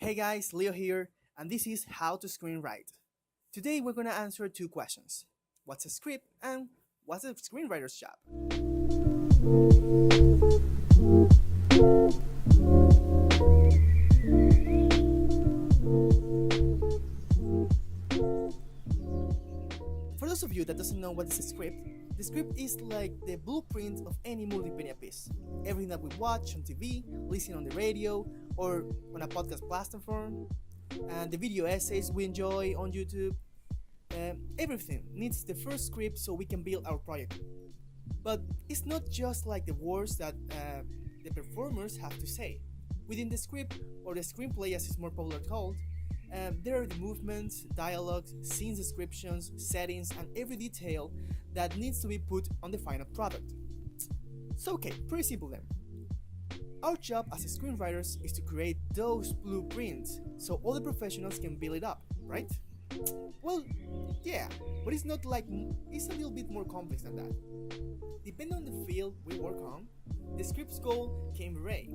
Hey guys, Leo here, and this is How to Screenwrite. Today we're gonna answer two questions. What's a script and what's a screenwriter's job? For those of you that doesn't know what is a script, the script is like the blueprint of any multimedia piece. Everything that we watch on TV, listen on the radio, or on a podcast platform, and the video essays we enjoy on YouTube. Everything needs the first script so we can build our project. But it's not just like the words that the performers have to say. Within the script, or the screenplay as it's more popularly called, there are the movements, dialogues, scenes descriptions, settings, and every detail that needs to be put on the final product. So okay, pretty simple then. Our job as screenwriters is to create those blueprints so all the professionals can build it up, right? Well, yeah, but it's a little bit more complex than that. Depending on the field we work on, the script's goal can vary.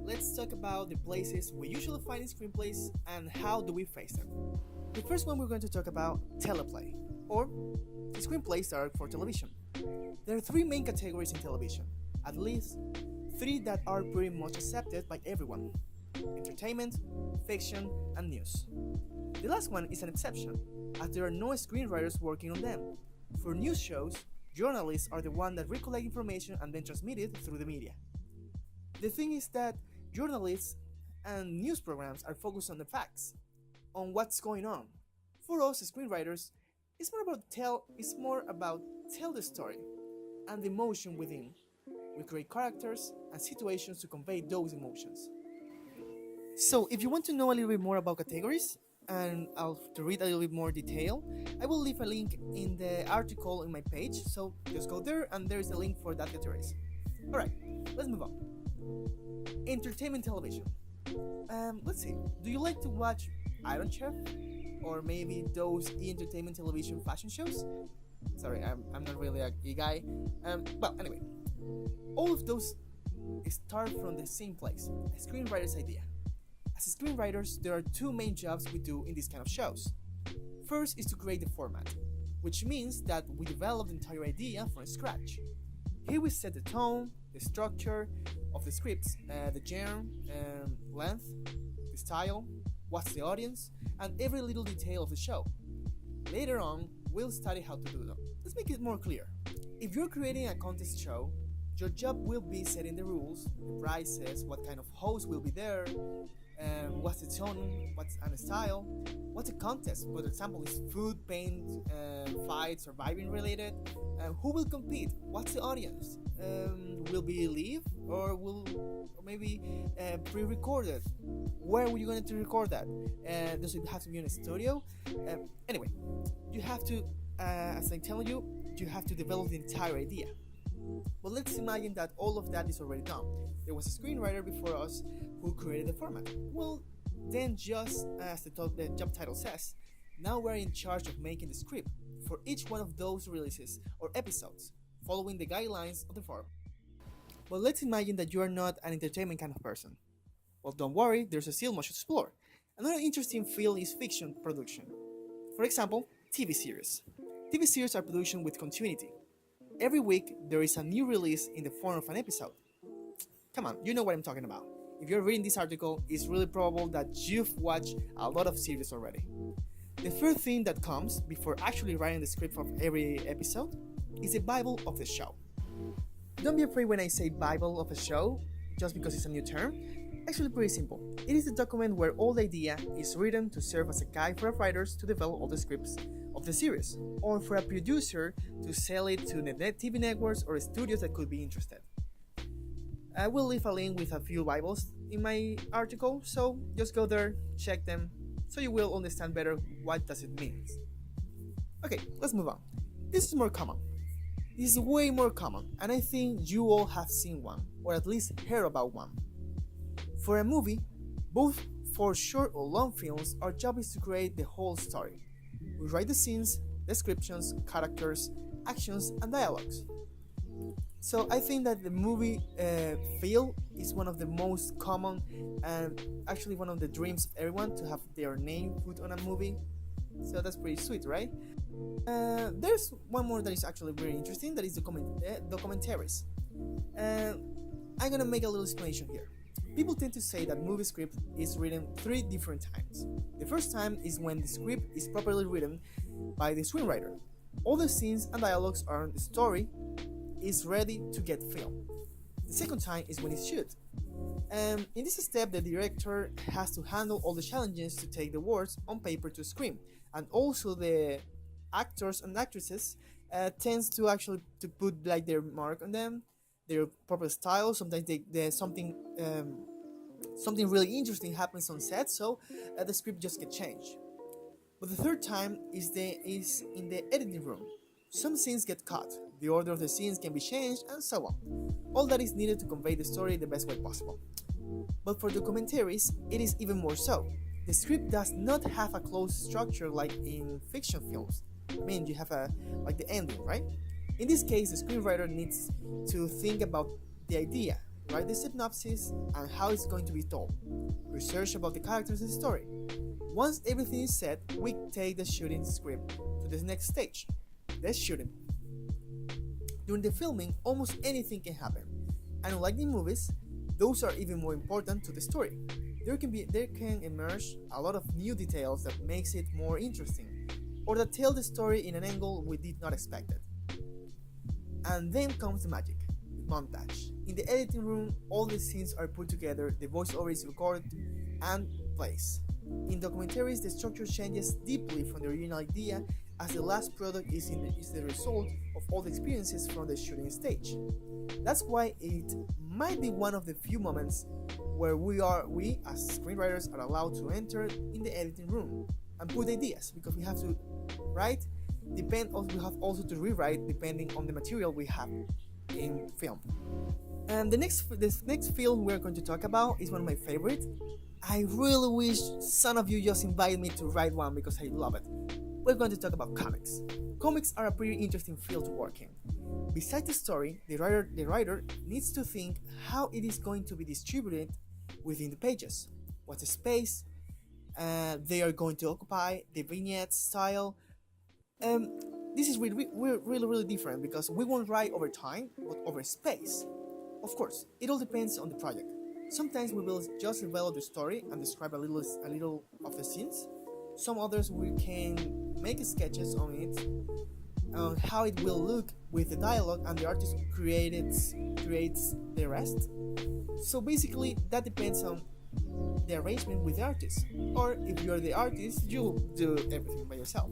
Let's talk about the places we usually find in screenplays and how do we face them. The first one we're going to talk about teleplay, or the screenplays that are for television. There are three main categories in television, at least three that are pretty much accepted by everyone: entertainment, fiction, and news. The last one is an exception, as there are no screenwriters working on them. For news shows, journalists are the ones that recollect information and then transmit it through the media. The thing is that journalists and news programs are focused on the facts, on what's going on. For us screenwriters, it's more about tell the story and the emotion within. We create characters and situations to convey those emotions. So, if you want to know a little bit more about categories and to read a little bit more detail, I will leave a link in the article in my page. So just go there, and there is a link for that categories. All right, let's move on. Entertainment television. Let's see. Do you like to watch Iron Chef, or maybe those entertainment television fashion shows? Sorry, I'm not really a guy. Well, anyway, all of those start from the same place: a screenwriter's idea. As screenwriters, there are two main jobs we do in these kind of shows. First is to create the format, which means that we develop the entire idea from scratch. Here we set the tone, the structure of the scripts, the genre, length, the style, what's the audience, and every little detail of the show. Later on, we'll study how to do them. Let's make it more clear. If you're creating a contest show, your job will be setting the rules, the prices, what kind of host will be there, what's the tone, what's the style, what's the contest. For example, is food, paint, fight, surviving related? Who will compete? What's the audience? Will be live or maybe pre-recorded? Where were you going to record that? Does it have to be in a studio? Anyway, you have to, as I'm telling you, you have to develop the entire idea. But let's imagine that all of that is already done. There was a screenwriter before us who created the format. Well, then just as the job title says, now we're in charge of making the script for each one of those releases or episodes, following the guidelines of the forum. But let's imagine that you are not an entertainment kind of person. Well, don't worry, there's still much to explore. Another interesting field is fiction production. For example, TV series. TV series are produced with continuity. Every week, there is a new release in the form of an episode. Come on, you know what I'm talking about. If you're reading this article, it's really probable that you've watched a lot of series already. The first thing that comes before actually writing the script of every episode is the Bible of the show. Don't be afraid when I say Bible of a show, just because it's a new term. Actually pretty simple. It is the document where all the idea is written to serve as a guide for writers to develop all the scripts of the series, or for a producer to sell it to the TV networks or studios that could be interested. I will leave a link with a few Bibles in my article, so just go there, check them, so you will understand better what does it mean. Okay, let's move on. This is more common. This is way more common, and I think you all have seen one, or at least heard about one. For a movie, both for short or long films, our job is to create the whole story. We write the scenes, descriptions, characters, actions, and dialogues. So I think that the movie feel is one of the most common and actually one of the dreams of everyone to have their name put on a movie. So that's pretty sweet, right? There's one more that is actually very interesting. That is documentaries. Uh, I'm gonna make a little explanation here. People tend to say that movie script is written three different times. The first time is when the script is properly written by the screenwriter. All the scenes and dialogues are the story is ready to get filmed. The second time is when it's shoot. In this step, the director has to handle all the challenges to take the words on paper to screen, and also the actors and actresses tends to actually to put like their mark on them, their proper style. Sometimes there's something really interesting happens on set, so the script just get changed. But the third time is in the editing room. Some scenes get cut, the order of the scenes can be changed, and so on. All that is needed to convey the story the best way possible. But for documentaries, it is even more so. The script does not have a closed structure like in fiction films. I mean, you have like the ending, right? In this case, the screenwriter needs to think about the idea, write the synopsis, and how it's going to be told. Research about the characters and story. Once everything is set, we take the shooting script to the next stage, the shooting. During the filming, almost anything can happen, and unlike in movies, those are even more important to the story. There can emerge a lot of new details that makes it more interesting, or that tell the story in an angle we did not expect it. And then comes the magic, the montage. In the editing room, all the scenes are put together, the voiceover is recorded and plays. In documentaries, the structure changes deeply from the original idea, as the last product is the result of all the experiences from the shooting stage. That's why it might be one of the few moments where we as screenwriters are allowed to enter in the editing room and put ideas, because we have to write we have also to rewrite depending on the material we have in film. And this next film we're going to talk about is one of my favorites. I really wish some of you just invited me to write one because I love it. We're going to talk about comics. Comics are a pretty interesting field to work in. Besides the story, the writer needs to think how it is going to be distributed within the pages. What space they are going to occupy, the vignette style. This is really different because we won't write over time, but over space. Of course, it all depends on the project. Sometimes we will just develop the story and describe a little of the scenes. Some others we can make sketches on it, on how it will look with the dialogue, and the artist creates the rest. So basically, that depends on the arrangement with the artist. Or if you're the artist, you'll do everything by yourself.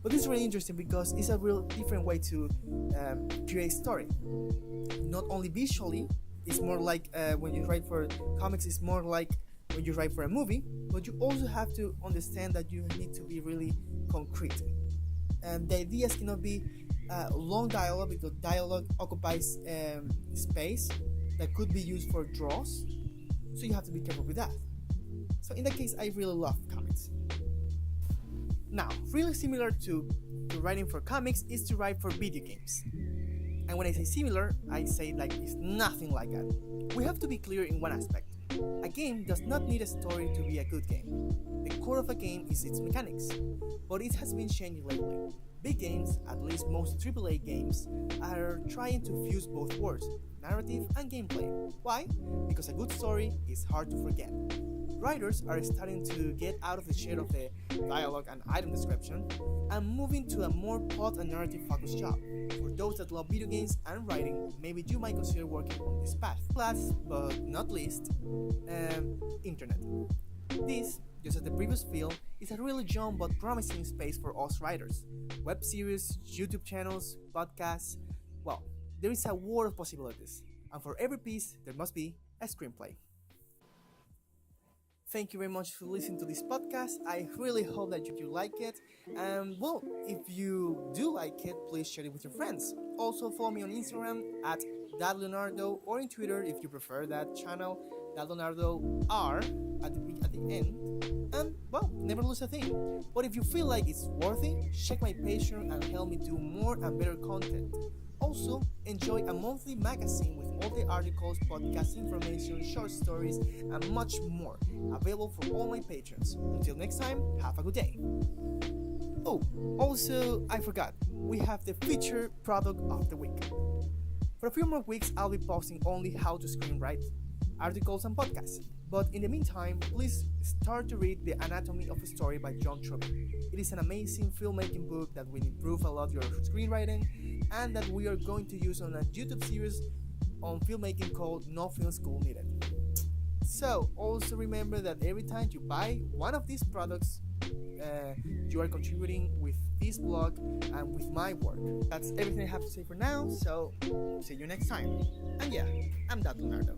But this is really interesting because it's a real different way to create story. Not only visually, it's more like when you write for comics, it's more like when you write for a movie, but you also have to understand that you need to be really concrete. And the ideas cannot be long dialogue, because dialogue occupies space that could be used for draws, so you have to be careful with that. So in that case, I really love comics. Now, really similar to writing for comics is to write for video games. And when I say similar, I say like it's nothing like that. We have to be clear in one aspect. A game does not need a story to be a good game. The core of a game is its mechanics, but it has been changing lately. Big games, at least most AAA games, are trying to fuse both worlds, narrative and gameplay. Why? Because a good story is hard to forget. Writers are starting to get out of the shade of the dialogue and item description and moving to a more plot and narrative focused job. For those that love video games and writing, maybe you might consider working on this path. Last but not least, internet. This, just as the previous field, is a really young but promising space for us writers. Web series, YouTube channels, podcasts, well, there is a world of possibilities. And for every piece, there must be a screenplay. Thank you very much for listening to this podcast. I really hope that you like it. And well, if you do like it, please share it with your friends. Also, follow me on Instagram at Leonardo, or in Twitter if you prefer that channel, Leonardo R at the end. And well, never lose a thing. But if you feel like it's worth it, check my Patreon and help me do more and better content. Also, enjoy a monthly magazine with all the articles, podcast information, short stories, and much more, available for all my patrons. Until next time, have a good day. Oh, also, I forgot, we have the featured product of the week. For a few more weeks, I'll be posting only how to screenwrite articles and podcasts. But in the meantime, please start to read The Anatomy of a Story by Truby. It is an amazing filmmaking book that will improve a lot your screenwriting and that we are going to use on a YouTube series on filmmaking called No Film School Needed. So also remember that every time you buy one of these products, you are contributing with this blog and with my work. That's everything I have to say for now, so see you next time. And yeah, I'm that Leonardo.